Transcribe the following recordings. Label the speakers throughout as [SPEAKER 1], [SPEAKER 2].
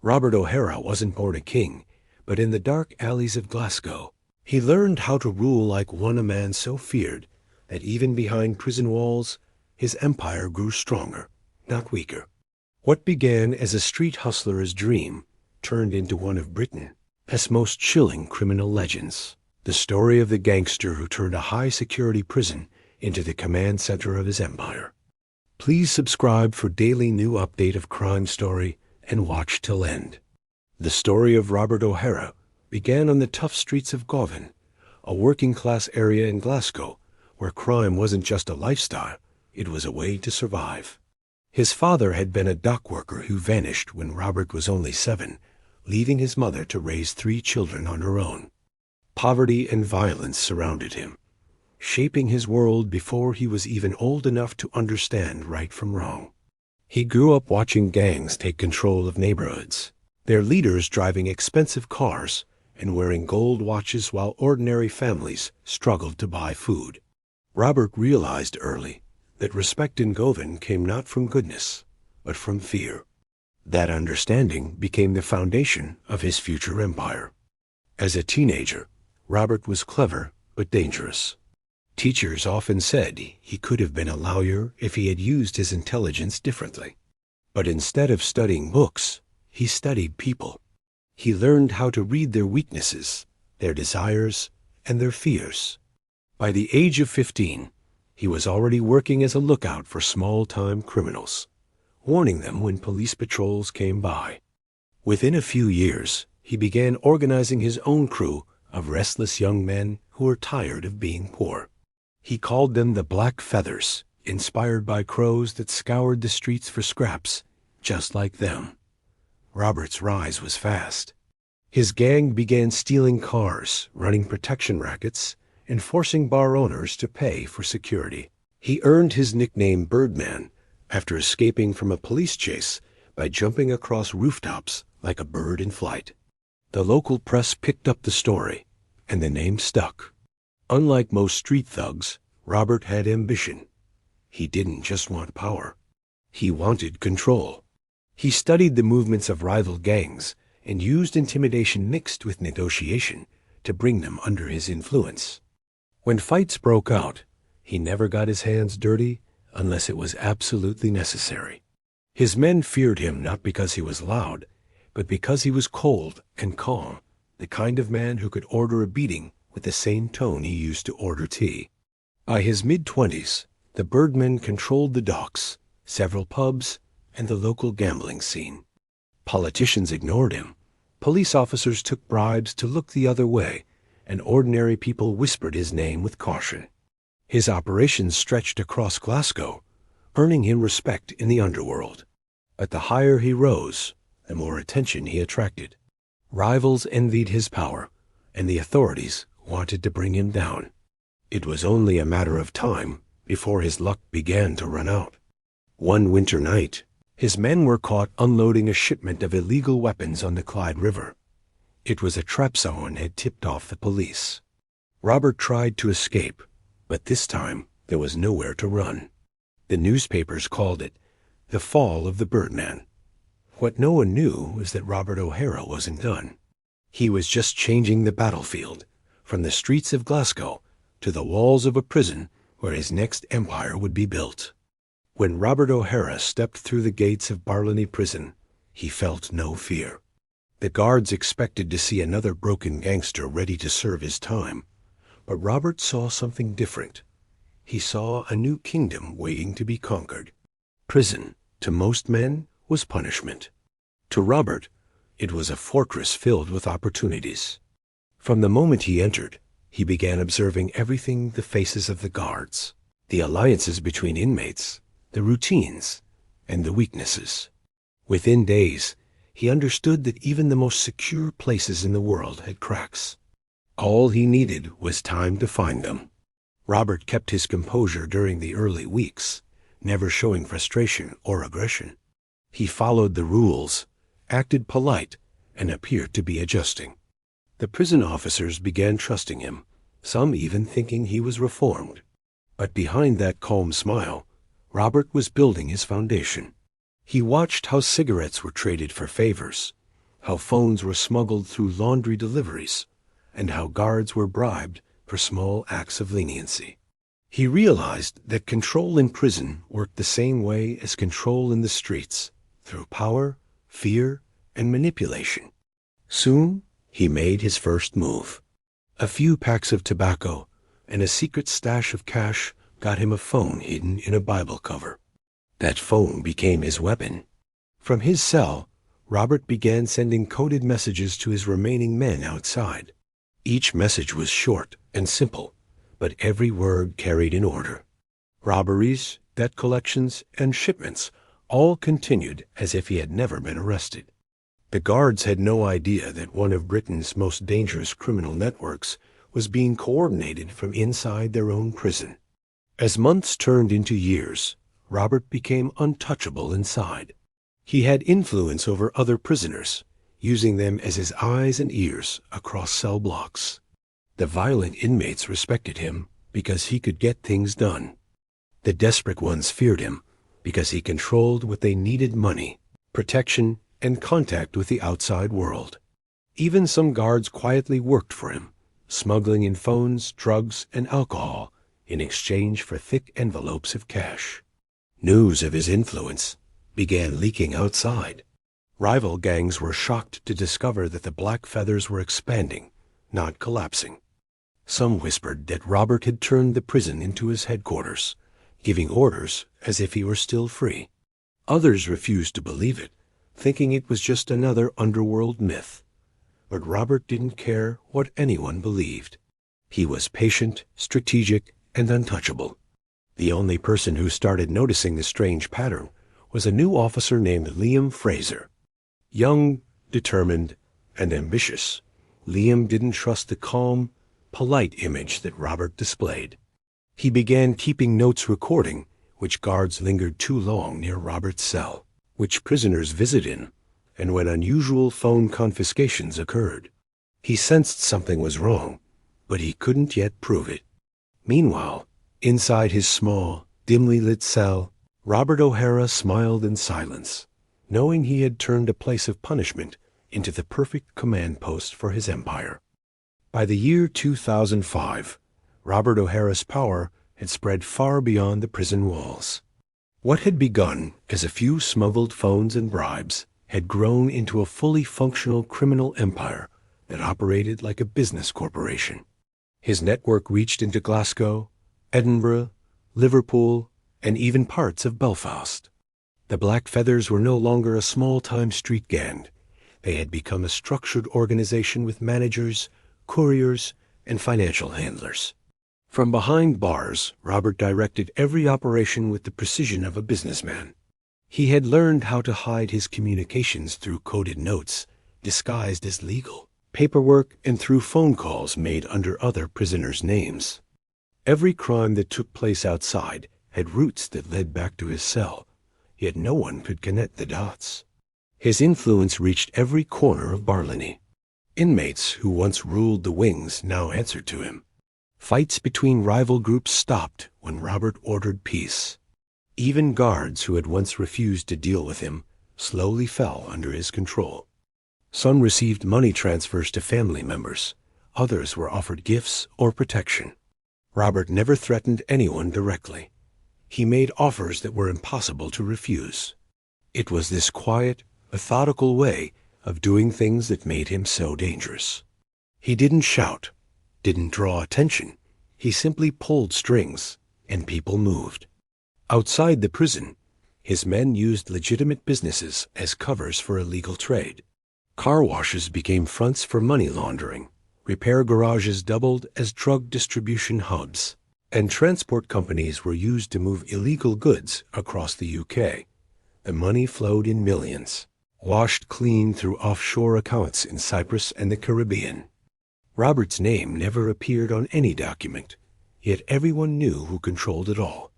[SPEAKER 1] Robert O'Hara wasn't born a king, but in the dark alleys of Glasgow, he learned how to rule like one a man so feared that even behind prison walls, his empire grew stronger, not weaker. What began as a street hustler's dream turned into one of Britain's most chilling criminal legends. The story of the gangster who turned a high-security prison into the command center of his empire. Please subscribe for daily new update of Crime Story and watch till end. The story of Robert O'Hara began on the tough streets of Govan, a working-class area in Glasgow where crime wasn't just a lifestyle, it was a way to survive. His father had been a dock worker who vanished when Robert was only 7, leaving his mother to raise 3 children on her own. Poverty and violence surrounded him, shaping his world before he was even old enough to understand right from wrong. He grew up watching gangs take control of neighborhoods, their leaders driving expensive cars and wearing gold watches while ordinary families struggled to buy food. Robert realized early that respect in Govan came not from goodness, but from fear. That understanding became the foundation of his future empire. As a teenager, Robert was clever but dangerous. Teachers often said he could have been a lawyer if he had used his intelligence differently. But instead of studying books, he studied people. He learned how to read their weaknesses, their desires, and their fears. By the age of 15, he was already working as a lookout for small-time criminals, warning them when police patrols came by. Within a few years, he began organizing his own crew of restless young men who were tired of being poor. He called them the Black Feathers, inspired by crows that scoured the streets for scraps, just like them. Robert's rise was fast. His gang began stealing cars, running protection rackets, and forcing bar owners to pay for security. He earned his nickname Birdman after escaping from a police chase by jumping across rooftops like a bird in flight. The local press picked up the story, and the name stuck. Unlike most street thugs, Robert had ambition. He didn't just want power. He wanted control. He studied the movements of rival gangs and used intimidation mixed with negotiation to bring them under his influence. When fights broke out, he never got his hands dirty unless it was absolutely necessary. His men feared him not because he was loud, but because he was cold and calm, the kind of man who could order a beating with the same tone he used to order tea. By his mid-20s, the Birdman controlled the docks, several pubs, and the local gambling scene. Politicians ignored him. Police officers took bribes to look the other way, and ordinary people whispered his name with caution. His operations stretched across Glasgow, earning him respect in the underworld. But the higher he rose, the more attention he attracted. Rivals envied his power, and the authorities wanted to bring him down. It was only a matter of time before his luck began to run out. One winter night, his men were caught unloading a shipment of illegal weapons on the Clyde River. It was a trap someone had tipped off the police. Robert tried to escape, but this time there was nowhere to run. The newspapers called it the fall of the Birdman. What no one knew was that Robert O'Hara wasn't done. He was just changing the battlefield, from the streets of Glasgow to the walls of a prison where his next empire would be built. When Robert O'Hara stepped through the gates of Barlinnie Prison, he felt no fear. The guards expected to see another broken gangster ready to serve his time, but Robert saw something different. He saw a new kingdom waiting to be conquered. Prison, to most men, was punishment. To Robert, it was a fortress filled with opportunities. From the moment he entered, he began observing everything: the faces of the guards, the alliances between inmates, the routines, and the weaknesses. Within days, he understood that even the most secure places in the world had cracks. All he needed was time to find them. Robert kept his composure during the early weeks, never showing frustration or aggression. He followed the rules, acted polite, and appeared to be adjusting. The prison officers began trusting him, some even thinking he was reformed. But behind that calm smile, Robert was building his foundation. He watched how cigarettes were traded for favors, how phones were smuggled through laundry deliveries, and how guards were bribed for small acts of leniency. He realized that control in prison worked the same way as control in the streets, through power, fear, and manipulation. Soon, he made his first move. A few packs of tobacco and a secret stash of cash got him a phone hidden in a Bible cover. That phone became his weapon. From his cell, Robert began sending coded messages to his remaining men outside. Each message was short and simple, but every word carried an order. Robberies, debt collections, and shipments all continued as if he had never been arrested. The guards had no idea that one of Britain's most dangerous criminal networks was being coordinated from inside their own prison. As months turned into years, Robert became untouchable inside. He had influence over other prisoners, using them as his eyes and ears across cell blocks. The violent inmates respected him because he could get things done. The desperate ones feared him because he controlled what they needed: money, protection, and contact with the outside world. Even some guards quietly worked for him, smuggling in phones, drugs, and alcohol in exchange for thick envelopes of cash. News of his influence began leaking outside. Rival gangs were shocked to discover that the Black Feathers were expanding, not collapsing. Some whispered that Robert had turned the prison into his headquarters, giving orders as if he were still free. Others refused to believe it, thinking it was just another underworld myth. But Robert didn't care what anyone believed. He was patient, strategic, and untouchable. The only person who started noticing the strange pattern was a new officer named Liam Fraser. Young, determined, and ambitious, Liam didn't trust the calm, polite image that Robert displayed. He began keeping notes recording which guards lingered too long near Robert's cell, which prisoners visited, and when unusual phone confiscations occurred. He sensed something was wrong, but he couldn't yet prove it. Meanwhile, inside his small, dimly lit cell, Robert O'Hara smiled in silence, knowing he had turned a place of punishment into the perfect command post for his empire. By the year 2005, Robert O'Hara's power had spread far beyond the prison walls. What had begun as a few smuggled phones and bribes had grown into a fully functional criminal empire that operated like a business corporation. His network reached into Glasgow, Edinburgh, Liverpool, and even parts of Belfast. The Black Feathers were no longer a small-time street gang. They had become a structured organization with managers, couriers, and financial handlers. From behind bars, Robert directed every operation with the precision of a businessman. He had learned how to hide his communications through coded notes, disguised as legal paperwork, and through phone calls made under other prisoners' names. Every crime that took place outside had roots that led back to his cell, yet no one could connect the dots. His influence reached every corner of Barlinnie. Inmates who once ruled the wings now answered to him. Fights between rival groups stopped when Robert ordered peace. Even guards who had once refused to deal with him slowly fell under his control. Some received money transfers to family members. Others were offered gifts or protection. Robert never threatened anyone directly. He made offers that were impossible to refuse. It was this quiet, methodical way of doing things that made him so dangerous. He didn't shout, didn't draw attention. He simply pulled strings, and people moved. Outside the prison, his men used legitimate businesses as covers for illegal trade. Car washes became fronts for money laundering. Repair garages doubled as drug distribution hubs, and transport companies were used to move illegal goods across the UK. The money flowed in millions, washed clean through offshore accounts in Cyprus and the Caribbean. Robert's name never appeared on any document, yet everyone knew who controlled it all.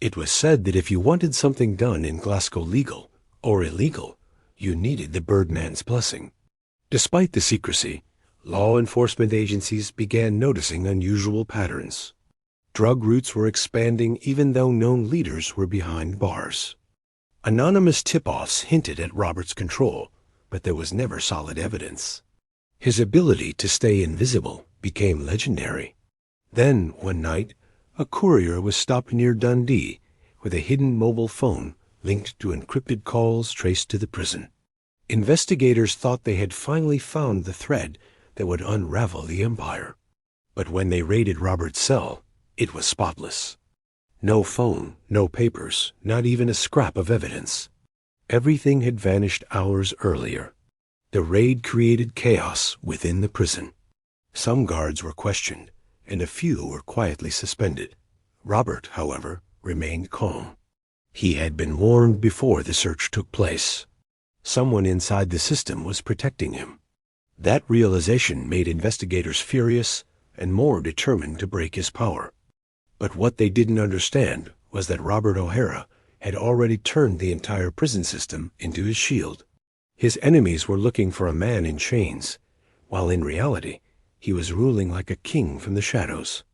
[SPEAKER 1] It was said that if you wanted something done in Glasgow legal or illegal, you needed the Birdman's blessing. Despite the secrecy, law enforcement agencies began noticing unusual patterns. Drug routes were expanding even though known leaders were behind bars. Anonymous tip-offs hinted at Robert's control, but there was never solid evidence. His ability to stay invisible became legendary. Then, one night, a courier was stopped near Dundee with a hidden mobile phone linked to encrypted calls traced to the prison. Investigators thought they had finally found the thread that would unravel the empire. But when they raided Robert's cell, it was spotless. No phone, no papers, not even a scrap of evidence. Everything had vanished hours earlier. The raid created chaos within the prison. Some guards were questioned, and a few were quietly suspended. Robert, however, remained calm. He had been warned before the search took place. Someone inside the system was protecting him. That realization made investigators furious and more determined to break his power. But what they didn't understand was that Robert O'Hara had already turned the entire prison system into his shield. His enemies were looking for a man in chains, while in reality, he was ruling like a king from the shadows.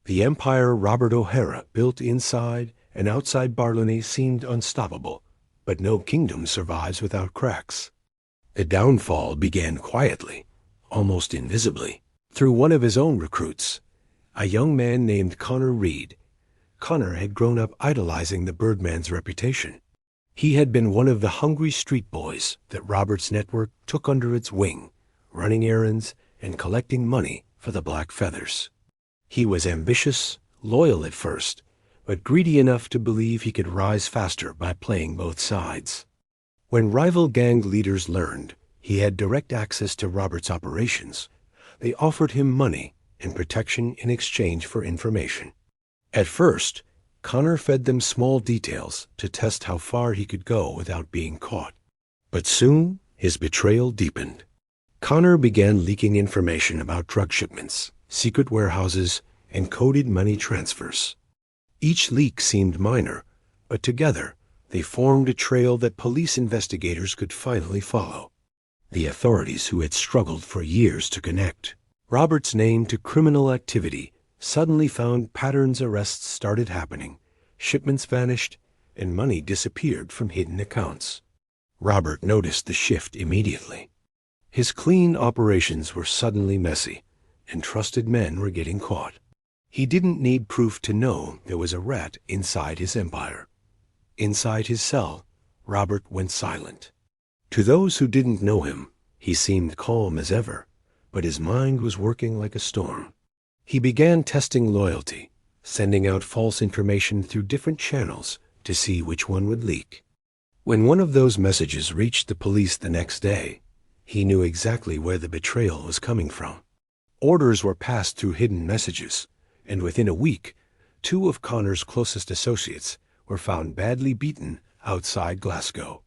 [SPEAKER 1] The empire Robert O'Hara built inside and outside Barlinnie seemed unstoppable, but no kingdom survives without cracks. The downfall began quietly, almost invisibly, through one of his own recruits, a young man named Connor Reed. Connor had grown up idolizing the Birdman's reputation. He had been one of the hungry street boys that Robert's network took under its wing, running errands and collecting money for the Black Feathers. He was ambitious, loyal at first, but greedy enough to believe he could rise faster by playing both sides. When rival gang leaders learned he had direct access to Robert's operations, they offered him money and protection in exchange for information. At first, Connor fed them small details to test how far he could go without being caught. But soon, his betrayal deepened. Connor began leaking information about drug shipments, secret warehouses, and coded money transfers. Each leak seemed minor, but together they formed a trail that police investigators could finally follow. The authorities who had struggled for years to connect Robert's name to criminal activity suddenly found patterns. Arrests started happening, shipments vanished, and money disappeared from hidden accounts. Robert noticed the shift immediately. His clean operations were suddenly messy, and trusted men were getting caught. He didn't need proof to know there was a rat inside his empire. Inside his cell, Robert went silent. To those who didn't know him, he seemed calm as ever, but his mind was working like a storm. He began testing loyalty, sending out false information through different channels to see which one would leak. When one of those messages reached the police the next day, he knew exactly where the betrayal was coming from. Orders were passed through hidden messages, and within a week, 2 of Connor's closest associates were found badly beaten outside Glasgow.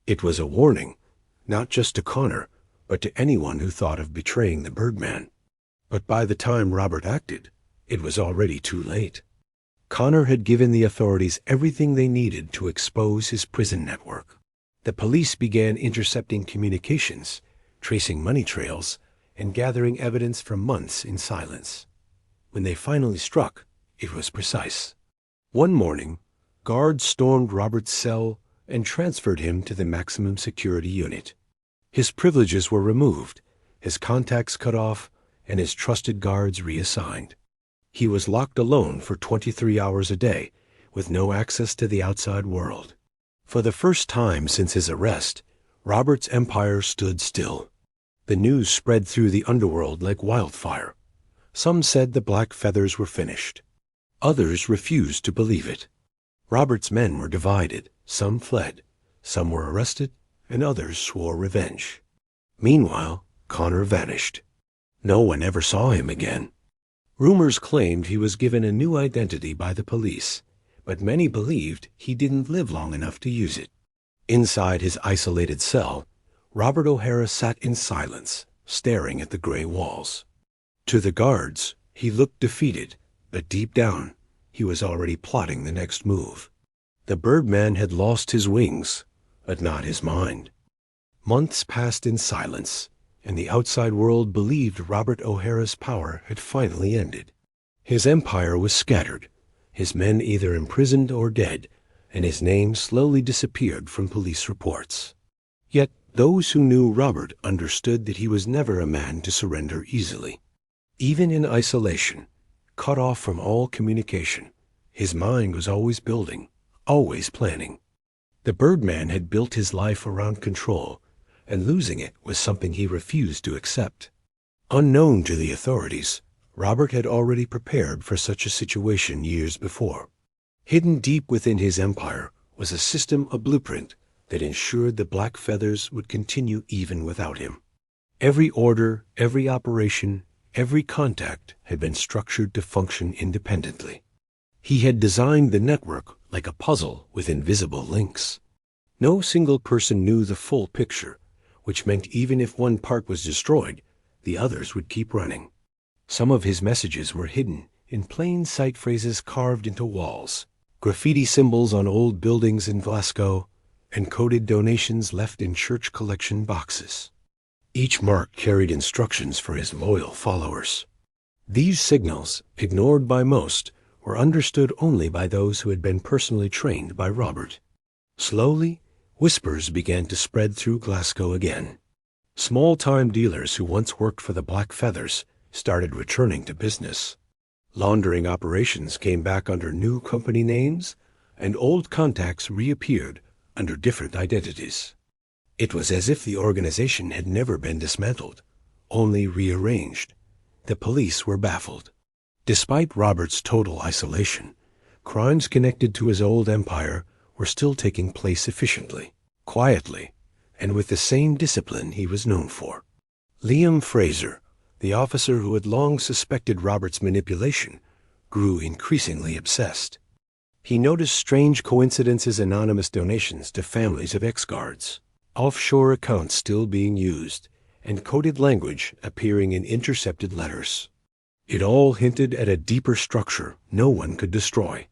[SPEAKER 1] It was a warning, not just to Connor, but to anyone who thought of betraying the Birdman. But by the time Robert acted, it was already too late. Connor had given the authorities everything they needed to expose his prison network. The police began intercepting communications, tracing money trails, and gathering evidence for months in silence. When they finally struck, it was precise. One morning, guards stormed Robert's cell and transferred him to the maximum security unit. His privileges were removed, his contacts cut off, and his trusted guards reassigned. He was locked alone for 23 hours a day, with no access to the outside world. For the first time since his arrest, Robert's empire stood still. The news spread through the underworld like wildfire. Some said the Black Feathers were finished. Others refused to believe it. Robert's men were divided. Some fled, some were arrested, and others swore revenge. Meanwhile, Connor vanished. No one ever saw him again. Rumors claimed he was given a new identity by the police, but many believed he didn't live long enough to use it. Inside his isolated cell, Robert O'Hara sat in silence, staring at the gray walls. To the guards, he looked defeated, but deep down, he was already plotting the next move. The Birdman had lost his wings, but not his mind. Months passed in silence, and the outside world believed Robert O'Hara's power had finally ended. His empire was scattered, his men either imprisoned or dead, and his name slowly disappeared from police reports. Yet Those who knew Robert understood that he was never a man to surrender easily. Even in isolation, cut off from all communication, his mind was always building, always planning. The Birdman had built his life around control, and losing it was something he refused to accept. Unknown to the authorities, Robert had already prepared for such a situation years before. Hidden deep within his empire was a system, a blueprint, that ensured the Black Feathers would continue even without him. Every order, every operation, every contact had been structured to function independently. He had designed the network like a puzzle with invisible links. No single person knew the full picture, which meant even if one part was destroyed, the others would keep running. Some of his messages were hidden in plain sight phrases carved into walls, graffiti symbols on old buildings in Glasgow, and coded donations left in church collection boxes. Each mark carried instructions for his loyal followers. These signals, ignored by most, were understood only by those who had been personally trained by Robert. Slowly, whispers began to spread through Glasgow again. Small-time dealers who once worked for the Black Feathers started returning to business. Laundering operations came back under new company names, and old contacts reappeared under different identities. It was as if the organization had never been dismantled, only rearranged. The police were baffled. Despite Robert's total isolation, crimes connected to his old empire were still taking place efficiently, quietly, and with the same discipline he was known for. Liam Fraser, the officer who had long suspected Robert's manipulation, grew increasingly obsessed. He noticed strange coincidences, anonymous donations to families of ex-guards, offshore accounts still being used, and coded language appearing in intercepted letters. It all hinted at a deeper structure no one could destroy.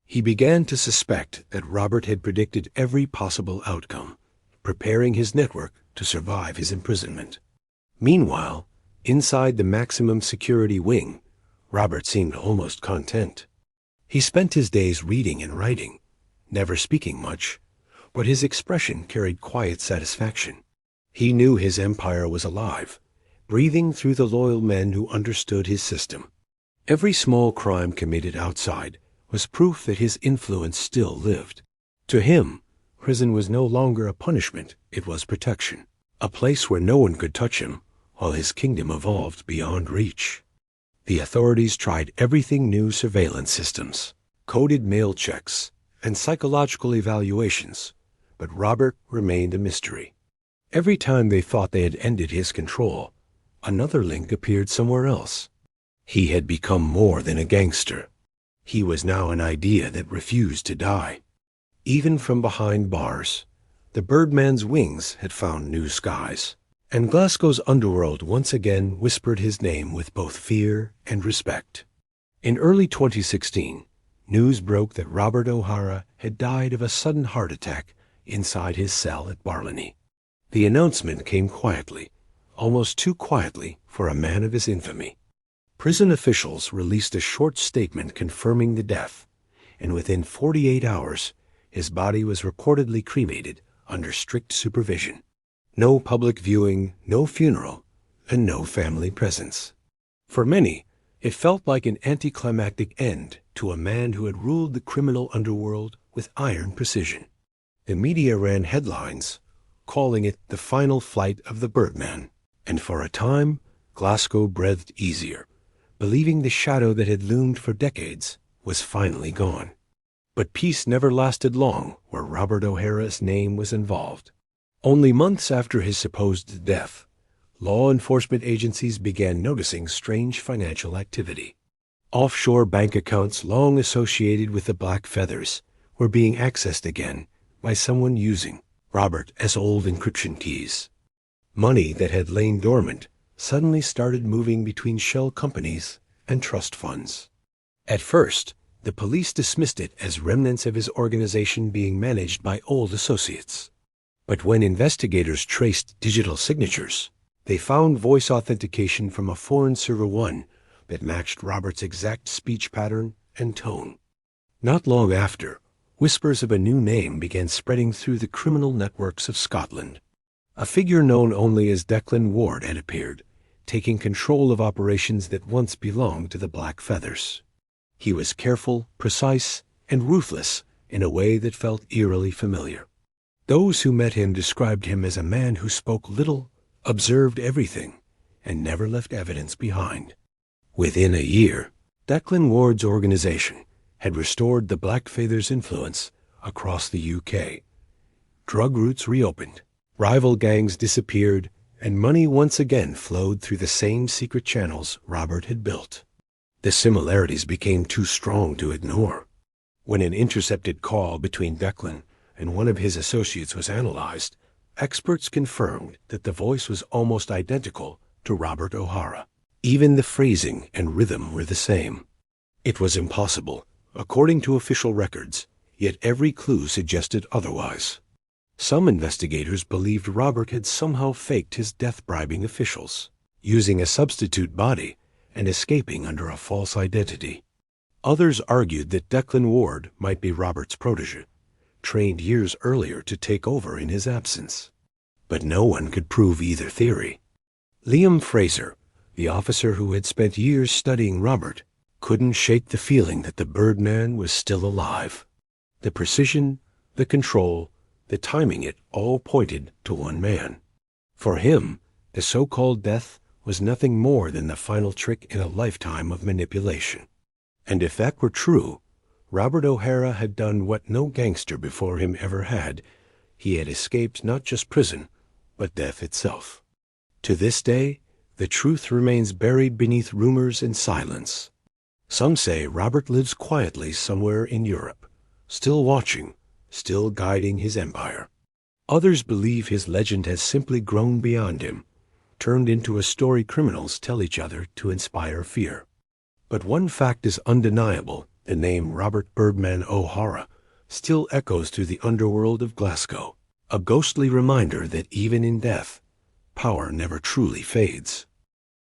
[SPEAKER 1] He began to suspect that Robert had predicted every possible outcome, preparing his network to survive his imprisonment. Meanwhile, inside the maximum security wing, Robert seemed almost content. He spent his days reading and writing, never speaking much, but his expression carried quiet satisfaction. He knew his empire was alive, breathing through the loyal men who understood his system. Every small crime committed outside was proof that his influence still lived. To him, prison was no longer a punishment, it was protection, a place where no one could touch him while his kingdom evolved beyond reach. The authorities tried everything: new surveillance systems, coded mail checks, and psychological evaluations, but Robert remained a mystery. Every time they thought they had ended his control, another link appeared somewhere else. He had become more than a gangster. He was now an idea that refused to die. Even from behind bars, the Birdman's wings had found new skies, and Glasgow's underworld once again whispered his name with both fear and respect. In early 2016, news broke that Robert O'Hara had died of a sudden heart attack inside his cell at Barlinnie. The announcement came quietly, almost too quietly for a man of his infamy. Prison officials released a short statement confirming the death, and within 48 hours, his body was reportedly cremated under strict supervision. No public viewing, no funeral, and no family presence. For many, it felt like an anticlimactic end to a man who had ruled the criminal underworld with iron precision. The media ran headlines, calling it the final flight of the Birdman, and for a time, Glasgow breathed easier, believing the shadow that had loomed for decades was finally gone. But peace never lasted long where Robert O'Hara's name was involved. Only months after his supposed death, law enforcement agencies began noticing strange financial activity. Offshore bank accounts long associated with the Black Feathers were being accessed again by someone using Robert as old encryption keys. Money that had lain dormant suddenly started moving between shell companies and trust funds. At first, the police dismissed it as remnants of his organization being managed by old associates. But when investigators traced digital signatures, they found voice authentication from a foreign server one that matched Robert's exact speech pattern and tone. Not long after, whispers of a new name began spreading through the criminal networks of Scotland. A figure known only as Declan Ward had appeared, taking control of operations that once belonged to the Black Feathers. He was careful, precise, and ruthless in a way that felt eerily familiar. Those who met him described him as a man who spoke little, observed everything, and never left evidence behind. Within a year, Declan Ward's organization had restored the Black Feathers' influence across the UK. Drug routes reopened, rival gangs disappeared, and money once again flowed through the same secret channels Robert had built. The similarities became too strong to ignore. When an intercepted call between Declan and one of his associates was analyzed, experts confirmed that the voice was almost identical to Robert O'Hara. Even the phrasing and rhythm were the same. It was impossible, according to official records, yet every clue suggested otherwise. Some investigators believed Robert had somehow faked his death-bribing officials, using a substitute body and escaping under a false identity. Others argued that Declan Ward might be Robert's protege, trained years earlier to take over in his absence. But no one could prove either theory. Liam Fraser, the officer who had spent years studying Robert, couldn't shake the feeling that the Birdman was still alive. The precision, the control, the timing, it all pointed to one man. For him, the so-called death was nothing more than the final trick in a lifetime of manipulation. And if that were true, Robert O'Hara had done what no gangster before him ever had. He had escaped not just prison, but death itself. To this day, the truth remains buried beneath rumors and silence. Some say Robert lives quietly somewhere in Europe, still watching, still guiding his empire. Others believe his legend has simply grown beyond him, turned into a story criminals tell each other to inspire fear. But one fact is undeniable: the name Robert Birdman O'Hara still echoes through the underworld of Glasgow, a ghostly reminder that even in death, power never truly fades.